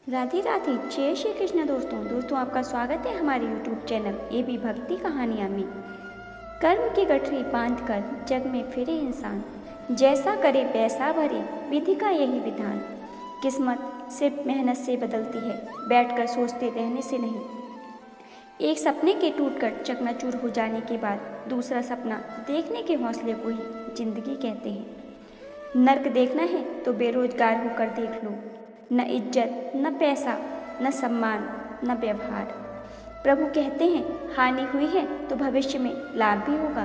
राधे राधे, जय श्री कृष्ण। दोस्तों आपका स्वागत है हमारे YouTube चैनल ए बी भक्ति कहानियाँ में। कर्म की गठरी बांध कर जग में फिरे इंसान, जैसा करे वैसा भरे, विधि का यही विधान। किस्मत सिर्फ मेहनत से बदलती है, बैठकर सोचते रहने से नहीं। एक सपने के टूटकर चकनाचूर हो जाने के बाद दूसरा सपना देखने के हौसले को ही जिंदगी कहते हैं। नर्क देखना है तो बेरोजगार होकर देख लो। न इज्जत, न पैसा, न सम्मान, न व्यवहार। प्रभु कहते हैं हानि हुई है तो भविष्य में लाभ भी होगा,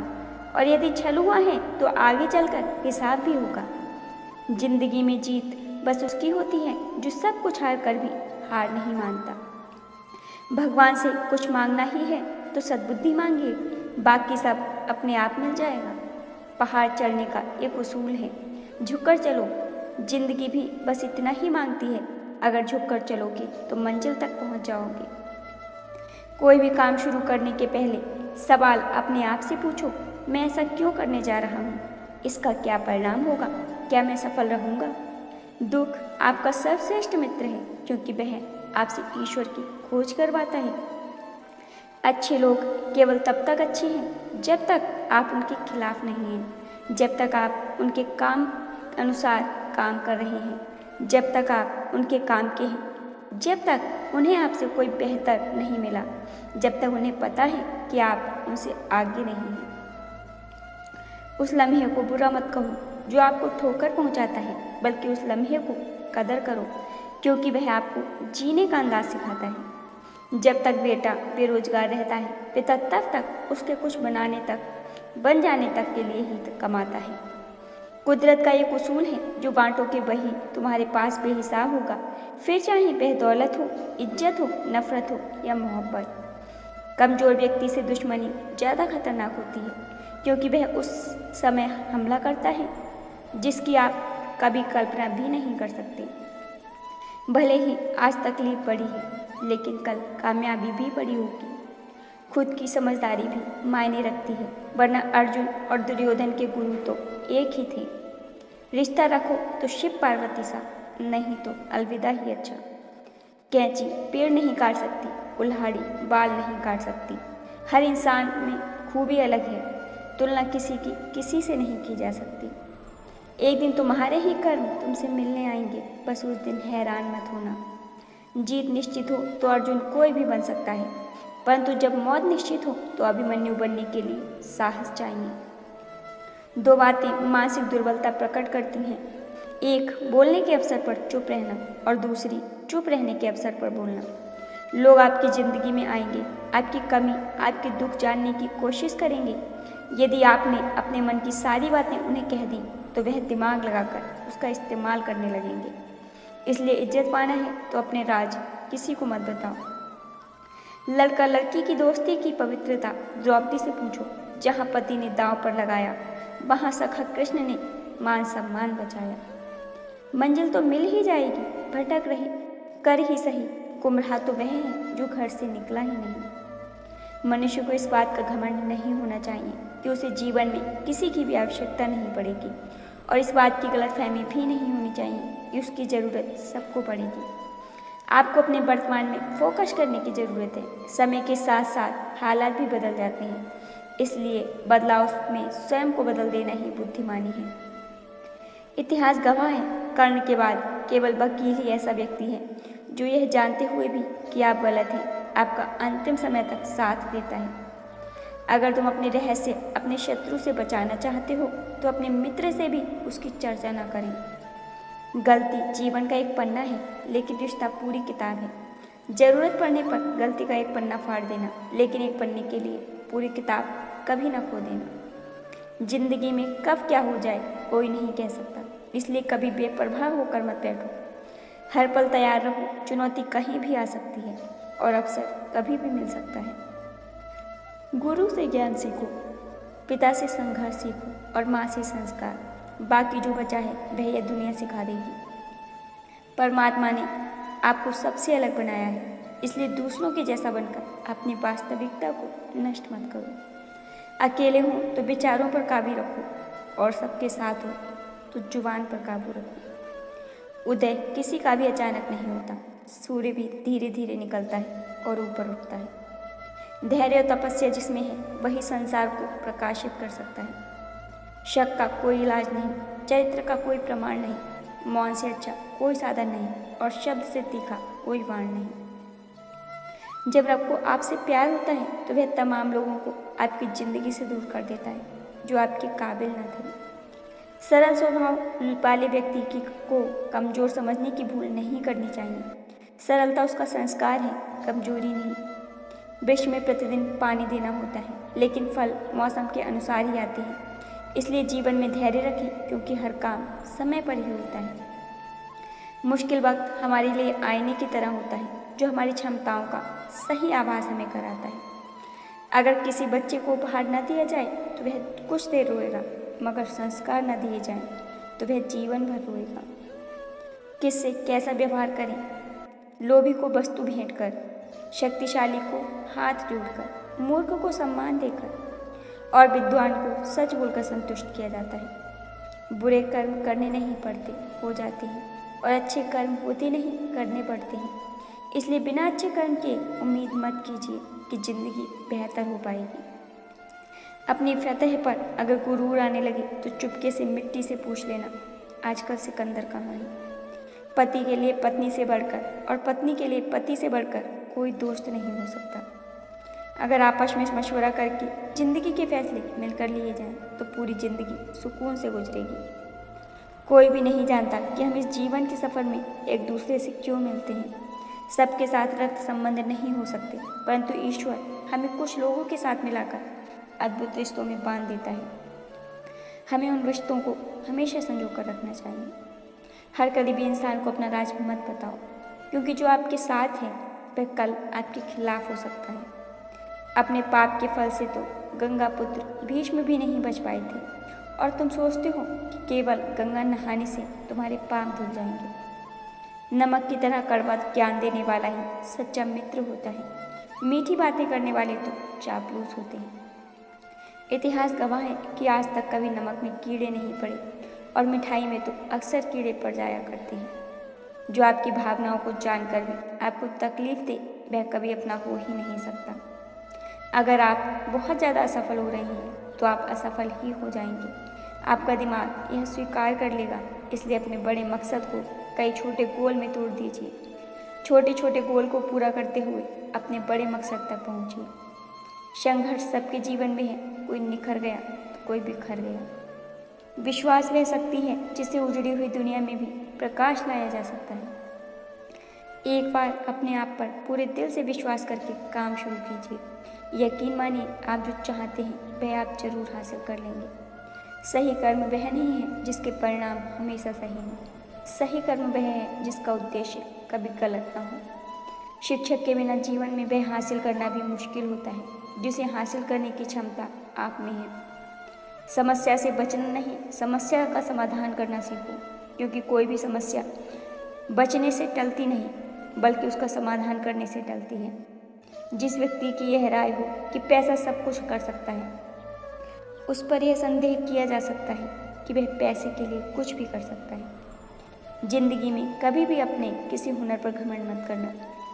और यदि छल हुआ है तो आगे चलकर हिसाब भी होगा। जिंदगी में जीत बस उसकी होती है जो सब कुछ हार कर भी हार नहीं मानता। भगवान से कुछ मांगना ही है तो सद्बुद्धि मांगिए, बाकी सब अपने आप मिल जाएगा। पहाड़ चढ़ने का एक उसूल है, झुककर चलो। जिंदगी भी बस इतना ही मांगती है, अगर झुककर चलोगे तो मंजिल तक पहुंच जाओगे। कोई भी काम शुरू करने के पहले सवाल अपने आप से पूछो, मैं ऐसा क्यों करने जा रहा हूँ? इसका क्या परिणाम होगा? क्या मैं सफल रहूँगा? दुख आपका सर्वश्रेष्ठ मित्र है, क्योंकि वह आपसे ईश्वर की खोज करवाता है। अच्छे लोग केवल तब तक अच्छे हैं जब तक आप उनके खिलाफ नहीं हैं, जब तक आप उनके काम अनुसार काम कर रहे हैं, जब तक आप उनके काम के हैं, जब तक उन्हें आपसे कोई बेहतर नहीं मिला, जब तक उन्हें पता है कि आप उनसे आगे नहीं हैं। उस लम्हे को बुरा मत कहो जो आपको ठोकर पहुंचाता है, बल्कि उस लम्हे को कदर करो, क्योंकि वह आपको जीने का अंदाज सिखाता है। जब तक बेटा बेरोजगार रहता है, पिता तब तक उसके कुछ बन जाने तक के लिए ही कमाता है। कुदरत का एक उसूल है, जो बांटोगे वही तुम्हारे पास बेहिसाब होगा, फिर चाहे वह दौलत हो, इज्जत हो, नफरत हो या मोहब्बत। कमजोर व्यक्ति से दुश्मनी ज़्यादा खतरनाक होती है, क्योंकि वह उस समय हमला करता है जिसकी आप कभी कल्पना भी नहीं कर सकते। भले ही आज तकलीफ बड़ी है, लेकिन कल कामयाबी भी बड़ी होगी। खुद की समझदारी भी मायने रखती है, वरना अर्जुन और दुर्योधन के गुरु तो एक ही थे। रिश्ता रखो तो शिव पार्वती सा, नहीं तो अलविदा ही अच्छा। कैंची पेड़ नहीं काट सकती, कुल्हाड़ी बाल नहीं काट सकती। हर इंसान में खूबी अलग है, तुलना किसी से नहीं की जा सकती। एक दिन तुम्हारे ही कर्म तुमसे मिलने आएंगे, बस उस दिन हैरान मत होना। जीत निश्चित हो तो अर्जुन कोई भी बन सकता है, परंतु जब मौत निश्चित हो तो अभिमन्यु बनने के लिए साहस चाहिए। दो बातें मानसिक दुर्बलता प्रकट करती हैं, एक बोलने के अवसर पर चुप रहना, और दूसरी चुप रहने के अवसर पर बोलना। लोग आपकी ज़िंदगी में आएंगे, आपकी कमी, आपके दुख जानने की कोशिश करेंगे। यदि आपने अपने मन की सारी बातें उन्हें कह दी तो वह दिमाग लगाकर उसका इस्तेमाल करने लगेंगे। इसलिए इज्जत पाना है तो अपने राज किसी को मत बताओ। लड़का लड़की की दोस्ती की पवित्रता द्रौपदी से पूछो। जहाँ पति ने दांव पर लगाया, वहाँ सखा कृष्ण ने मान सम्मान बचाया। मंजिल तो मिल ही जाएगी, भटक रही कर ही सही, गुमराह तो वह है जो घर से निकला ही नहीं। मनुष्य को इस बात का घमंड नहीं होना चाहिए कि उसे जीवन में किसी की भी आवश्यकता नहीं पड़ेगी, और इस बात की गलतफहमी भी नहीं होनी चाहिए कि उसकी ज़रूरत सबको पड़ेगी। आपको अपने वर्तमान में फोकस करने की ज़रूरत है। समय के साथ साथ हालात भी बदल जाते हैं, इसलिए बदलाव में स्वयं को बदल देना ही बुद्धिमानी है। इतिहास गवाह है, कर्ण के बाद केवल वकील ही ऐसा व्यक्ति है जो यह जानते हुए भी कि आप गलत हैं, आपका अंतिम समय तक साथ देता है। अगर तुम अपने रहस्य अपने शत्रु से बचाना चाहते हो तो अपने मित्र से भी उसकी चर्चा न करें। गलती जीवन का एक पन्ना है, लेकिन रिश्ता पूरी किताब है। जरूरत पड़ने पर गलती का एक पन्ना फाड़ देना, लेकिन एक पन्ने के लिए पूरी किताब कभी ना खो देना। जिंदगी में कब क्या हो जाए कोई नहीं कह सकता, इसलिए कभी बेपरवाह होकर मत बैठो। हर पल तैयार रहो, चुनौती कहीं भी आ सकती है और अवसर कभी भी मिल सकता है। गुरु से ज्ञान सीखो, पिता से संघर्ष सीखो और माँ से संस्कार। बाकी जो बचा है वह यह दुनिया सिखा देगी। परमात्मा ने आपको सबसे अलग बनाया है, इसलिए दूसरों के जैसा बनकर अपनी वास्तविकता को नष्ट मत करो। अकेले हो तो विचारों पर काबू रखो, और सबके साथ हो तो जुबान पर काबू रखो। उदय किसी का भी अचानक नहीं होता, सूर्य भी धीरे धीरे निकलता है और ऊपर उठता है। धैर्य और तपस्या जिसमें है वही संसार को प्रकाशित कर सकता है। शक का कोई इलाज नहीं, चरित्र का कोई प्रमाण नहीं, मौन से अच्छा कोई साधन नहीं और शब्द से तीखा कोई वाण नहीं। जब रब को आपसे प्यार होता है तो वह तमाम लोगों को आपकी ज़िंदगी से दूर कर देता है जो आपके काबिल न थे। सरल स्वभाव वाले व्यक्ति को कमज़ोर समझने की भूल नहीं करनी चाहिए। सरलता उसका संस्कार है, कमजोरी नहीं। वृक्ष में प्रतिदिन पानी देना होता है, लेकिन फल मौसम के अनुसार ही आते हैं। इसलिए जीवन में धैर्य रखें, क्योंकि हर काम समय पर ही होता है। मुश्किल वक्त हमारे लिए आईने की तरह होता है, जो हमारी क्षमताओं का सही आभास हमें कराता है। अगर किसी बच्चे को उपहार न दिया जाए तो वह कुछ देर रोएगा, मगर संस्कार न दिए जाएं तो वह जीवन भर रोएगा। किससे कैसा व्यवहार करें? लोभी को वस्तु भेंट कर, शक्तिशाली को हाथ जोड़कर, मूर्ख को सम्मान देकर और विद्वान को सच बोलकर संतुष्ट किया जाता है। बुरे कर्म करने नहीं पड़ते, हो जाते हैं, और अच्छे कर्म होते नहीं, करने पड़ते हैं। इसलिए बिना अच्छे कर्म के उम्मीद मत कीजिए कि जिंदगी बेहतर हो पाएगी। अपनी फतह पर अगर गुरूर आने लगे तो चुपके से मिट्टी से पूछ लेना, आजकल सिकंदर कहाँ है। पति के लिए पत्नी से बढ़कर और पत्नी के लिए पति से बढ़कर कोई दोस्त नहीं हो सकता। अगर आपस में मशवरा करके ज़िंदगी के फैसले मिलकर लिए जाएं तो पूरी ज़िंदगी सुकून से गुजरेगी। कोई भी नहीं जानता कि हम इस जीवन के सफ़र में एक दूसरे से क्यों मिलते हैं। सबके साथ रक्त संबंध नहीं हो सकते, परंतु ईश्वर हमें कुछ लोगों के साथ मिलाकर अद्भुत रिश्तों में बांध देता है। हमें उन रिश्तों को हमेशा संजो कर रखना चाहिए। हर करीबी इंसान को अपना राज मत बताओ, क्योंकि जो आपके साथ है वह कल आपके खिलाफ हो सकता है। अपने पाप के फल से तो गंगा पुत्र भीष्म भी नहीं बच पाए थे, और तुम सोचते हो कि केवल गंगा नहाने से तुम्हारे पाप धुल जाएंगे। नमक की तरह कड़वा ज्ञान देने वाला ही सच्चा मित्र होता है। मीठी बातें करने वाले तो चापलूस होते हैं। इतिहास गवाह है कि आज तक कभी नमक में कीड़े नहीं पड़े, और मिठाई में तो अक्सर कीड़े पड़ जाया करते हैं। जो आपकी भावनाओं को जानकर भी आपको तकलीफ दे वह कभी अपना हो ही नहीं सकता। अगर आप बहुत ज़्यादा असफल हो रहे हैं तो आप असफल ही हो जाएंगे। आपका दिमाग यह स्वीकार कर लेगा, इसलिए अपने बड़े मकसद को कई छोटे गोल में तोड़ दीजिए। छोटे छोटे गोल को पूरा करते हुए अपने बड़े मकसद तक पहुँचिए। संघर्ष सबके जीवन में है, कोई निखर गया तो कोई बिखर गया। विश्वास वह शक्ति है जिससे उजड़ी हुई दुनिया में भी प्रकाश लाया जा सकता है। एक बार अपने आप पर पूरे दिल से विश्वास करके काम शुरू कीजिए। यकीन मानिए, आप जो चाहते हैं वह आप जरूर हासिल कर लेंगे। सही कर्म वह नहीं है जिसके परिणाम हमेशा सही हों। सही कर्म वह है जिसका उद्देश्य कभी गलत ना हो। शिक्षक के बिना जीवन में वह हासिल करना भी मुश्किल होता है जिसे हासिल करने की क्षमता आप में है। समस्या से बचना नहीं, समस्या का समाधान करना सीखो, क्योंकि कोई भी समस्या बचने से टलती नहीं बल्कि उसका समाधान करने से टलती है। जिस व्यक्ति की यह राय हो कि पैसा सब कुछ कर सकता है, उस पर यह संदेह किया जा सकता है कि वह पैसे के लिए कुछ भी कर सकता है। जिंदगी में कभी भी अपने किसी हुनर पर घमंड मत करना,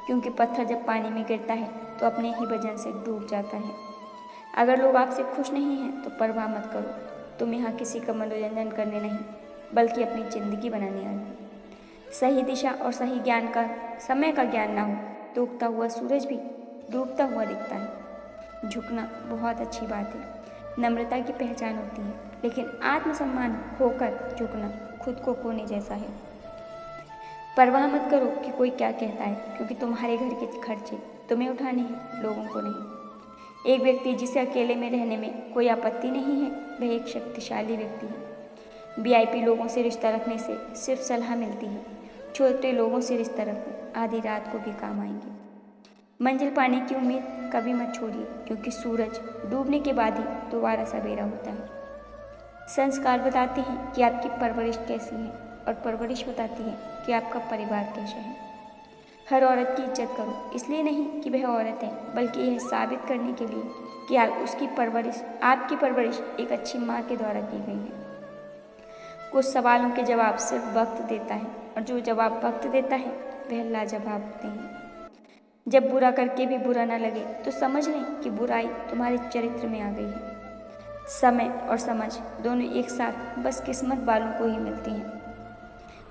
क्योंकि पत्थर जब पानी में गिरता है तो अपने ही वजन से डूब जाता है। अगर लोग आपसे खुश नहीं हैं तो परवाह मत करो। तुम यहाँ किसी का मनोरंजन करने नहीं बल्कि अपनी ज़िंदगी बनाने आए हो। सही दिशा और सही ज्ञान का समय का ज्ञान ना हो तो उगता हुआ सूरज भी डूबता हुआ दिखता है। झुकना बहुत अच्छी बात है, नम्रता की पहचान होती है, लेकिन आत्मसम्मान खोकर झुकना खुद को खोने जैसा है। परवाह मत करो कि कोई क्या कहता है, क्योंकि तुम्हारे घर के खर्चे तुम्हें उठाने हैं, लोगों को नहीं। एक व्यक्ति जिसे अकेले में रहने में कोई आपत्ति नहीं है वह एक शक्तिशाली व्यक्ति है। वीआईपी लोगों से रिश्ता रखने से सिर्फ सलाह मिलती है। छोटे लोगों से रिश्ता रखो, आधी रात को भी काम आएंगे। मंजिल पाने की उम्मीद कभी मत छोड़िए, क्योंकि सूरज डूबने के बाद ही दोबारा सवेरा होता है। संस्कार बताते हैं कि आपकी परवरिश कैसी है, और परवरिश बताती है कि आपका परिवार कैसा है। हर औरत की इज्जत करो, इसलिए नहीं कि वह औरत है, बल्कि यह साबित करने के लिए कि आपकी परवरिश एक अच्छी माँ के द्वारा की गई है। कुछ सवालों के जवाब सिर्फ वक्त देता है, और जो जवाब वक्त देता है वह लाजवाब होते हैं। जब बुरा करके भी बुरा ना लगे तो समझ लें कि बुराई तुम्हारे चरित्र में आ गई है। समय और समझ दोनों एक साथ बस किस्मत वालों को ही मिलती हैं,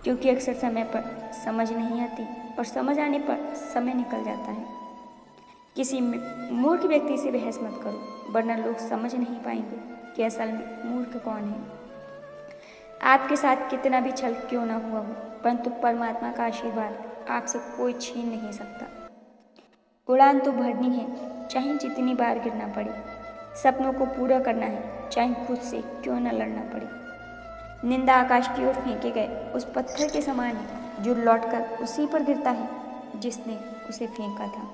क्योंकि अक्सर समय पर समझ नहीं आती और समझ आने पर समय निकल जाता है। किसी मूर्ख व्यक्ति से बहस मत करो, वरना लोग समझ नहीं पाएंगे कि असल में मूर्ख कौन है। आपके साथ कितना भी छल क्यों ना हुआ हो, परंतु परमात्मा का आशीर्वाद आपसे कोई छीन नहीं सकता। उड़ान तो भरनी है, चाहे जितनी बार गिरना पड़े। सपनों को पूरा करना है, चाहे खुद से क्यों न लड़ना पड़े। निंदा आकाश की ओर फेंके गए उस पत्थर के समान है जो लौटकर उसी पर गिरता है जिसने उसे फेंका था।